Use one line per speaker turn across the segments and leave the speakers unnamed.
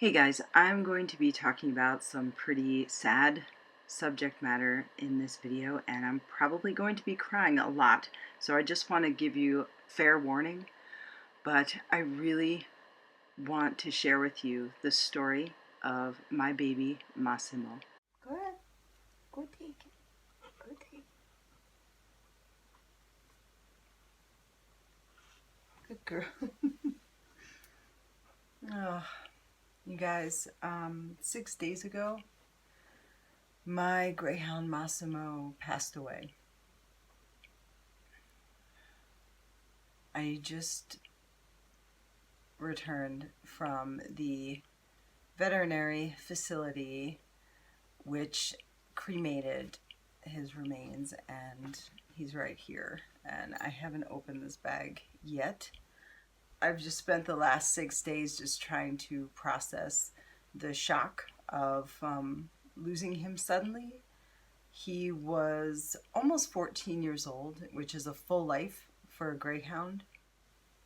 Hey guys, I'm going to be talking about some pretty sad subject matter in this video, and I'm probably going to be crying a lot, so I just want to give you fair warning, but I really want to share with you the story of my baby Massimo.
Go ahead. Go take it. Go take it. Good girl.
Oh, you guys, 6 days ago, my Greyhound Massimo passed away. I just returned from the veterinary facility which cremated his remains, and he's right here, and I haven't opened this bag yet. I've just spent the last 6 days just trying to process the shock of losing him suddenly. He was almost 14 years old, which is a full life for a Greyhound.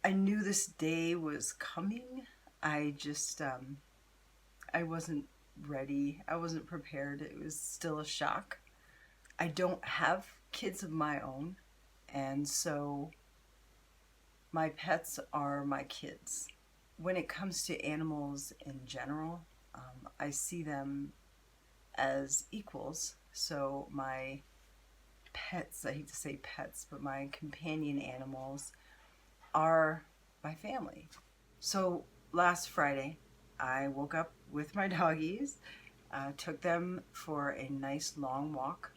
I knew this day was coming. I just, I wasn't ready. I wasn't prepared. It was still a shock. I don't have kids of my own, and so my pets are my kids. When it comes to animals in general, I see them as equals. So my pets, I hate to say pets, but my companion animals are my family. So last Friday, I woke up with my doggies, took them for a nice long walk.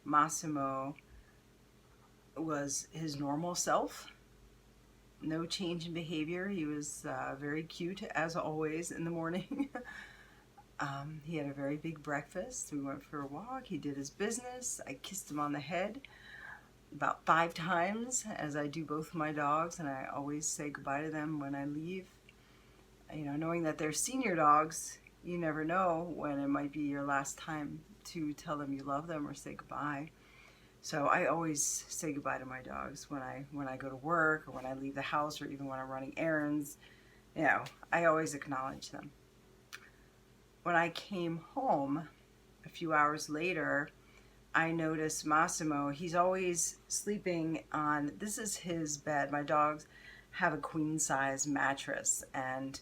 Massimo was his normal self. No change in behavior. He was very cute as always in the morning. He had a very big breakfast. We went for a walk. He did his business. I kissed him on the head about 5 times, as I do both my dogs, and I always say goodbye to them when I leave. You know, knowing that they're senior dogs, you never know when it might be your last time to tell them you love them or say goodbye. So I always say goodbye to my dogs when I go to work, or when I leave the house, or even when I'm running errands. You know, I always acknowledge them. When I came home a few hours later, I noticed Massimo. He's always sleeping on, this is his bed. My dogs have a queen size mattress, and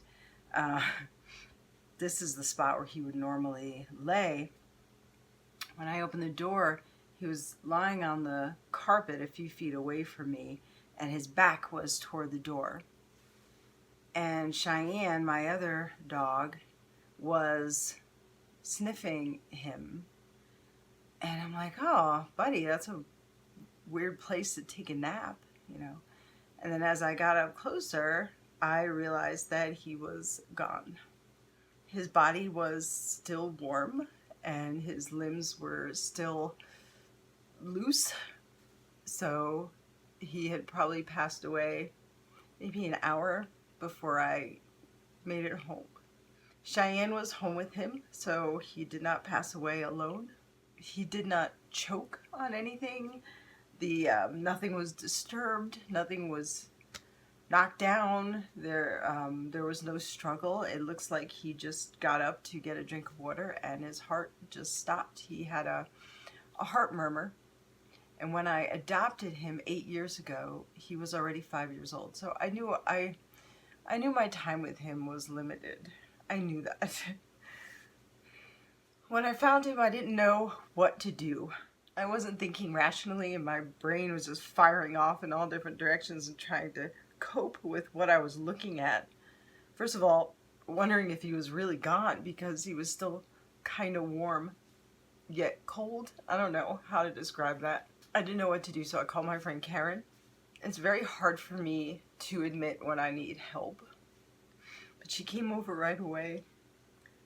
this is the spot where he would normally lay. When I opened the door, he was lying on the carpet a few feet away from me, and his back was toward the door. And Cheyenne, my other dog, was sniffing him. And I'm like, oh, buddy, that's a weird place to take a nap, you know. And then as I got up closer, I realized that he was gone. His body was still warm, and his limbs were still loose. So he had probably passed away maybe an hour before I made it home. Cheyenne was home with him, so he did not pass away alone. He did not choke on anything. Nothing was disturbed. Nothing was knocked down. There was no struggle. It looks like he just got up to get a drink of water, and his heart just stopped. He had a heart murmur. And when I adopted him 8 years ago, he was already 5 years old. So I knew my time with him was limited. I knew that. When I found him, I didn't know what to do. I wasn't thinking rationally, and my brain was just firing off in all different directions and trying to cope with what I was looking at. First of all, wondering if he was really gone, because he was still kind of warm, yet cold. I don't know how to describe that. I didn't know what to do, so I called my friend Karen. It's very hard for me to admit when I need help, but she came over right away.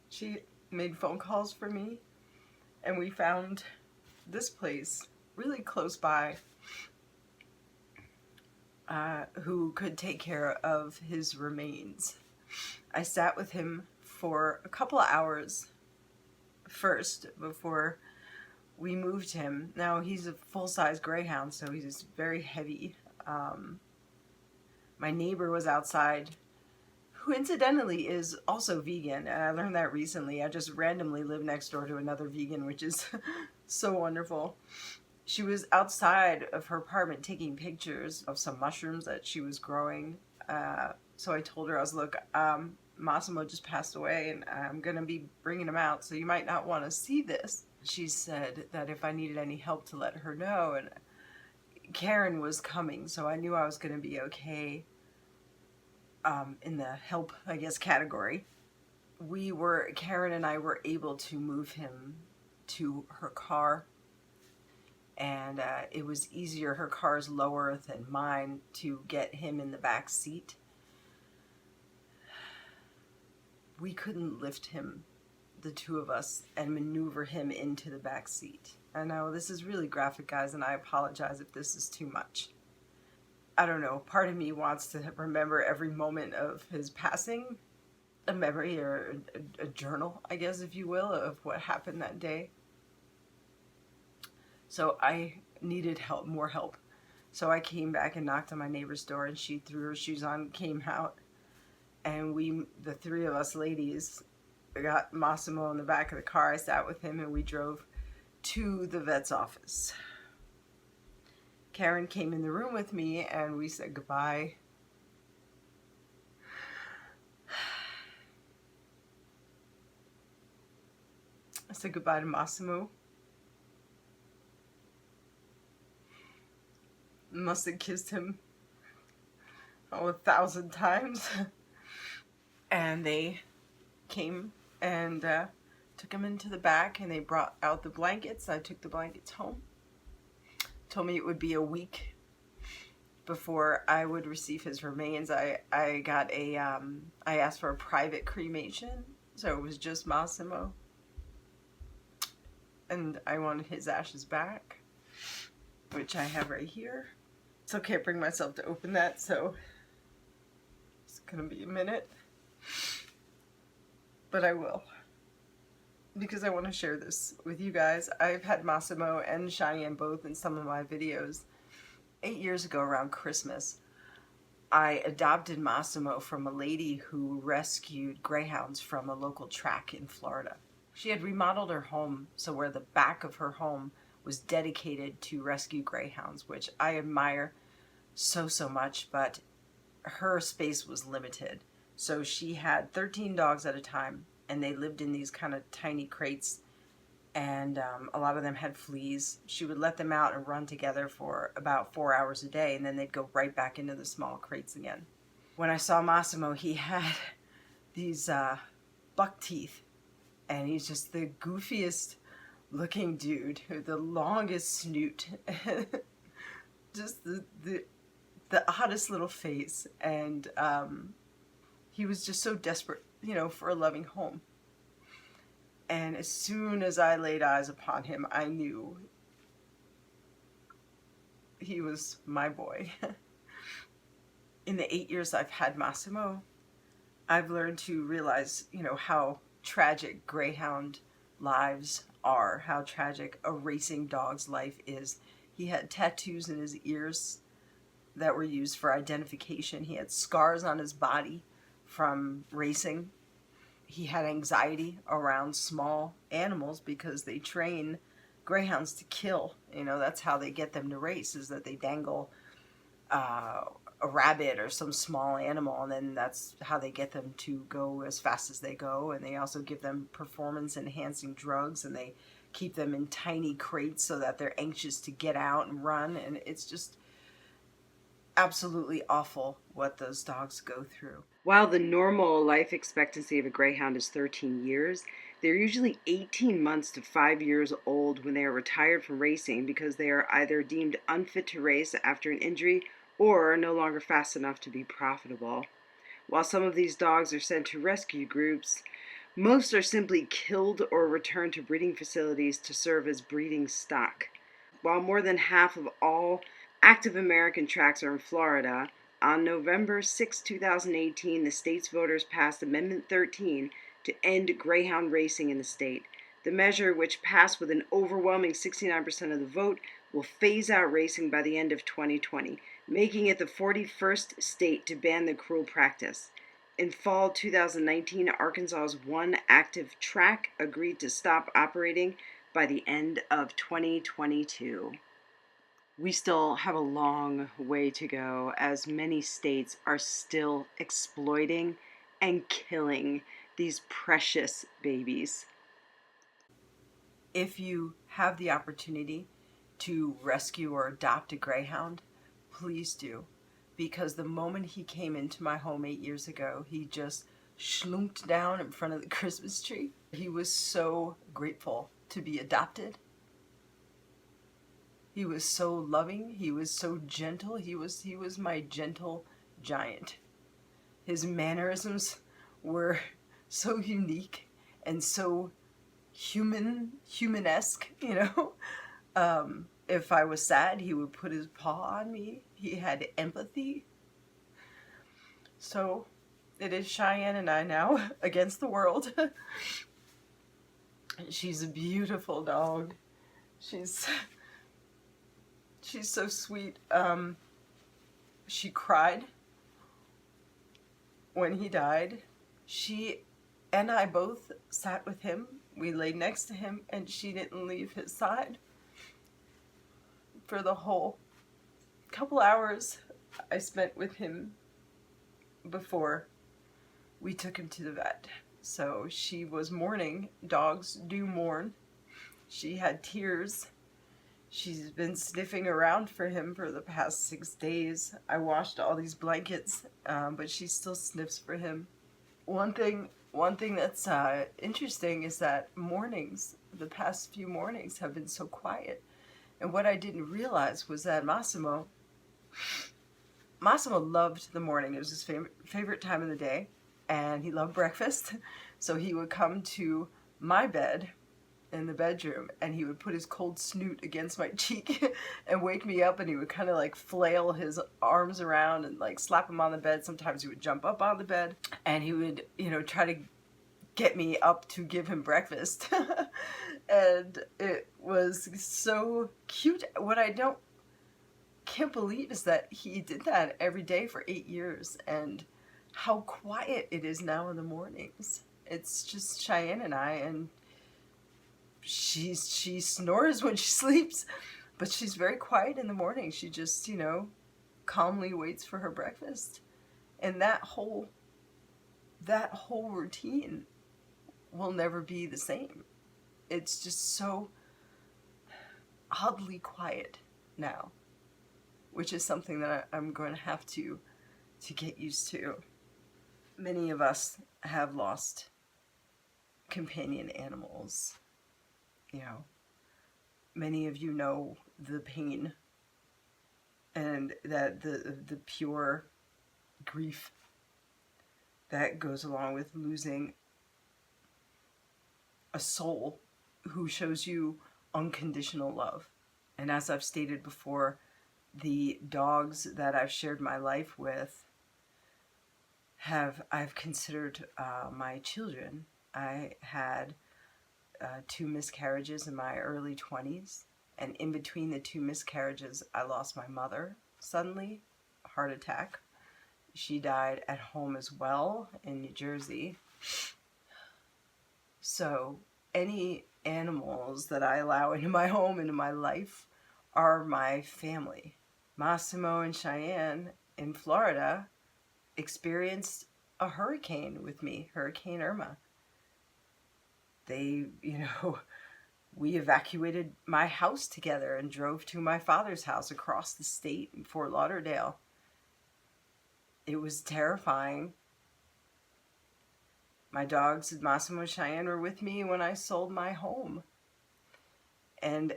She made phone calls for me, and we found this place really close by who could take care of his remains. I sat with him for a couple of hours first before we moved him. Now, he's a full-size Greyhound, so he's just very heavy. My neighbor was outside, who incidentally is also vegan. And I learned that recently. I just randomly live next door to another vegan, which is so wonderful. She was outside of her apartment taking pictures of some mushrooms that she was growing. So I told her, I was, look, Massimo just passed away and I'm going to be bringing him out, so you might not want to see this. She said that if I needed any help to let her know, and Karen was coming, so I knew I was going to be okay in the help, I guess, category. Karen and I were able to move him to her car, and it was easier. Her car's lower than mine to get him in the back seat. We couldn't lift him, the two of us, and maneuver him into the back seat. I know this is really graphic, guys, and I apologize if this is too much. I don't know, part of me wants to remember every moment of his passing, a memory or a journal, I guess, if you will, of what happened that day. So I needed help, more help. So I came back and knocked on my neighbor's door, and she threw her shoes on, came out, and the three of us ladies, got Massimo in the back of the car. I sat with him and we drove to the vet's office. Karen came in the room with me and we said goodbye. I said goodbye to Massimo. Must have kissed him 1,000 times. And they came and took him into the back, and they brought out the blankets. I took the blankets home. Told me it would be a week before I would receive his remains. I asked for a private cremation, so it was just Massimo, and I wanted his ashes back, which I have right here. Still can't bring myself to open that, so it's gonna be a minute, but I will, because I want to share this with you guys. I've had Massimo and Cheyenne both in some of my videos. 8 years ago around Christmas, I adopted Massimo from a lady who rescued greyhounds from a local track in Florida. She had remodeled her home so where the back of her home was dedicated to rescue greyhounds, which I admire so much, but her space was limited. So she had 13 dogs at a time, and they lived in these kind of tiny crates, and a lot of them had fleas. She would let them out and run together for about 4 hours a day, and then they'd go right back into the small crates again. When I saw Massimo, he had these buck teeth, and he's just the goofiest looking dude with the longest snoot, just the oddest little face, and he was just so desperate, for a loving home. And as soon as I laid eyes upon him, I knew he was my boy. In the 8 years I've had Massimo, I've learned to realize, how tragic greyhound lives are, how tragic a racing dog's life is. He had tattoos in his ears that were used for identification. He had scars on his body from racing. He had anxiety around small animals because they train greyhounds to kill. That's how they get them to race, is that they dangle a rabbit or some small animal, and then that's how they get them to go as fast as they go. And they also give them performance enhancing drugs, and they keep them in tiny crates so that they're anxious to get out and run. And it's just absolutely awful what those dogs go through. While the normal life expectancy of a greyhound is 13 years, they're usually 18 months to 5 years old when they are retired from racing because they are either deemed unfit to race after an injury or no longer fast enough to be profitable. While some of these dogs are sent to rescue groups, most are simply killed or returned to breeding facilities to serve as breeding stock. While more than half of all active American tracks are in Florida, on November 6, 2018, the state's voters passed Amendment 13 to end greyhound racing in the state. The measure, which passed with an overwhelming 69% of the vote, will phase out racing by the end of 2020, making it the 41st state to ban the cruel practice. In fall 2019, Arkansas's one active track agreed to stop operating by the end of 2022. We still have a long way to go, as many states are still exploiting and killing these precious babies. If you have the opportunity to rescue or adopt a greyhound, please do. Because the moment he came into my home 8 years ago, he just schlunked down in front of the Christmas tree. He was so grateful to be adopted. He was so loving. He was so gentle. He was my gentle giant. His mannerisms were so unique and so humanesque, you know. If I was sad, he would put his paw on me. He had empathy. So it is Cheyenne and I now against the world. She's a beautiful dog. She's so sweet. She cried when he died. She and I both sat with him. We laid next to him, and she didn't leave his side for the whole couple hours I spent with him before we took him to the vet. So she was mourning. Dogs do mourn. She had tears. She's been sniffing around for him for the past 6 days. I washed all these blankets, but she still sniffs for him. One thing that's interesting is that the past few mornings have been so quiet. And what I didn't realize was that Massimo loved the morning. It was his favorite time of the day, and he loved breakfast. So he would come to my bed in the bedroom, and he would put his cold snoot against my cheek and wake me up, and he would kind of like flail his arms around and like slap him on the bed. Sometimes he would jump up on the bed, and he would, try to get me up to give him breakfast. And it was so cute. What I can't believe is that he did that every day for 8 years, and how quiet it is now in the mornings. It's just Cheyenne and I, and she snores when she sleeps, but she's very quiet in the morning. She just, calmly waits for her breakfast. And that whole routine will never be the same. It's just so oddly quiet now, which is something that I'm going to have to get used to. Many of us have lost companion animals. Many of you know the pain and that the pure grief that goes along with losing a soul who shows you unconditional love. And as I've stated before, the dogs that I've shared my life with I've considered my children. I had 2 miscarriages in my early 20s, and in between the 2 miscarriages, I lost my mother suddenly, heart attack. She died at home as well in New Jersey. So any animals that I allow into my home, into my life, are my family. Massimo and Cheyenne in Florida experienced a hurricane with me, Hurricane Irma. They, we evacuated my house together and drove to my father's house across the state in Fort Lauderdale. It was terrifying. My dogs, Massimo and Cheyenne, were with me when I sold my home. And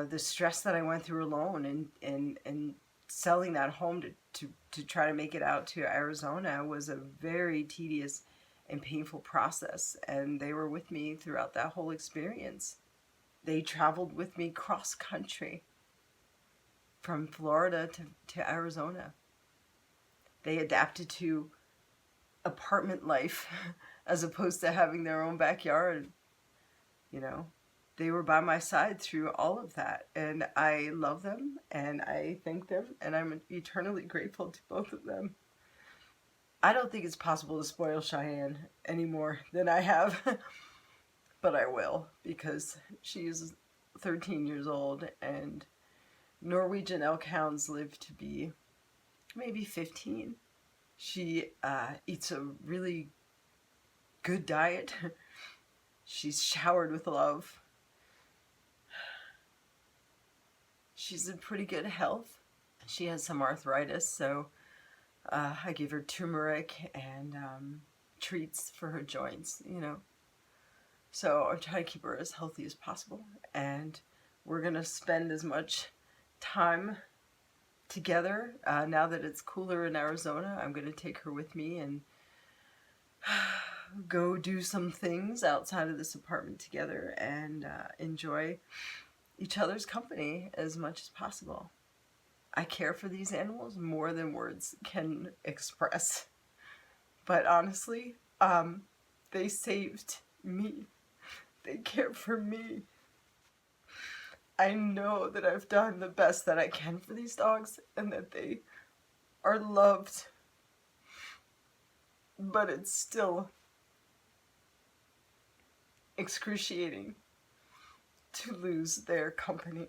the stress that I went through alone and selling that home to try to make it out to Arizona was a very tedious and painful process. And they were with me throughout that whole experience. They traveled with me cross country from Florida to Arizona. They adapted to apartment life as opposed to having their own backyard. They were by my side through all of that, and I love them and I thank them, and I'm eternally grateful to both of them. I don't think it's possible to spoil Cheyenne any more than I have. But I will, because she's 13 years old, and Norwegian elk hounds live to be maybe 15. She eats a really good diet. She's showered with love. She's in pretty good health. She has some arthritis, so I give her turmeric and treats for her joints, you know. So I'm trying to keep her as healthy as possible, and we're going to spend as much time together. Now that it's cooler in Arizona, I'm going to take her with me and go do some things outside of this apartment together and enjoy each other's company as much as possible. I care for these animals more than words can express. But honestly, they saved me. They care for me. I know that I've done the best that I can for these dogs and that they are loved. But it's still excruciating to lose their company.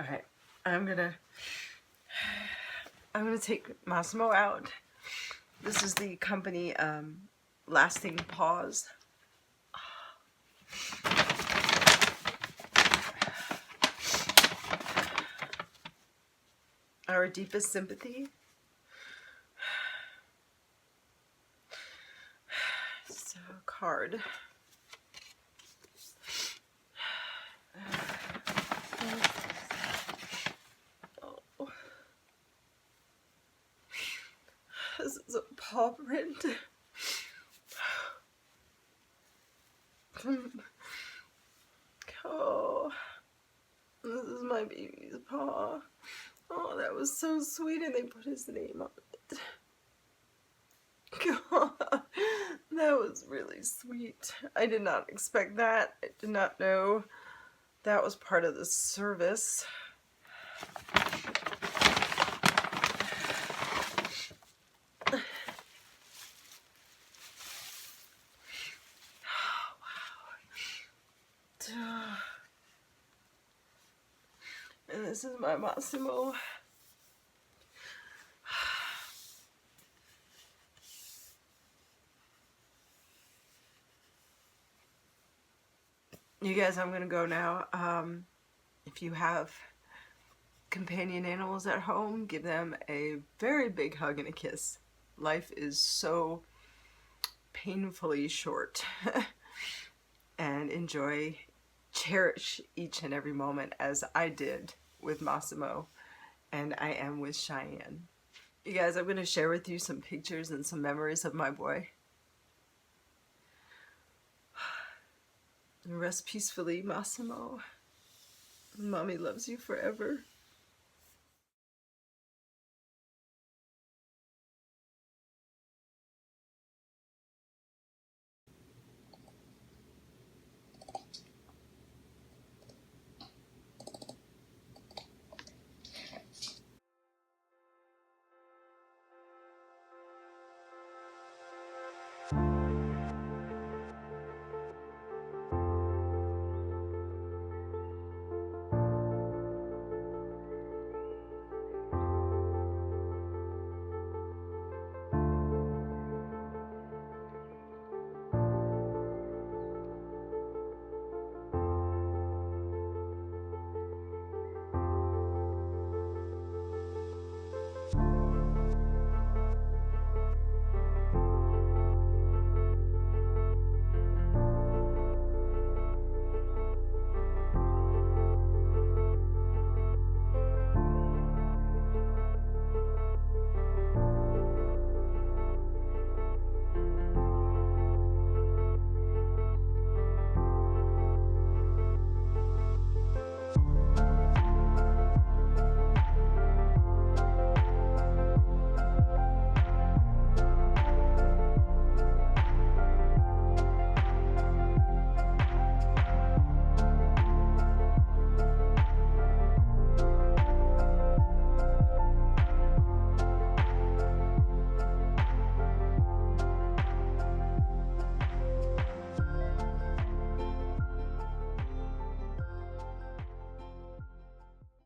Alright, I'm gonna take Massimo out. This is the company Lasting Paws. Our deepest sympathy. It's a card. Oh. This is a paw print. Oh, this is my baby's paw. Oh, that was so sweet, and they put his name on it. God, that was really sweet. I did not expect that. I did not know that was part of the service. And this is my Massimo. You guys, I'm gonna go now. If you have companion animals at home, give them a very big hug and a kiss. Life is so painfully short. And enjoy, cherish each and every moment as I did with Massimo and I am with Cheyenne. You guys, I'm going to share with you some pictures and some memories of my boy. Rest peacefully, Massimo. Mommy loves you forever.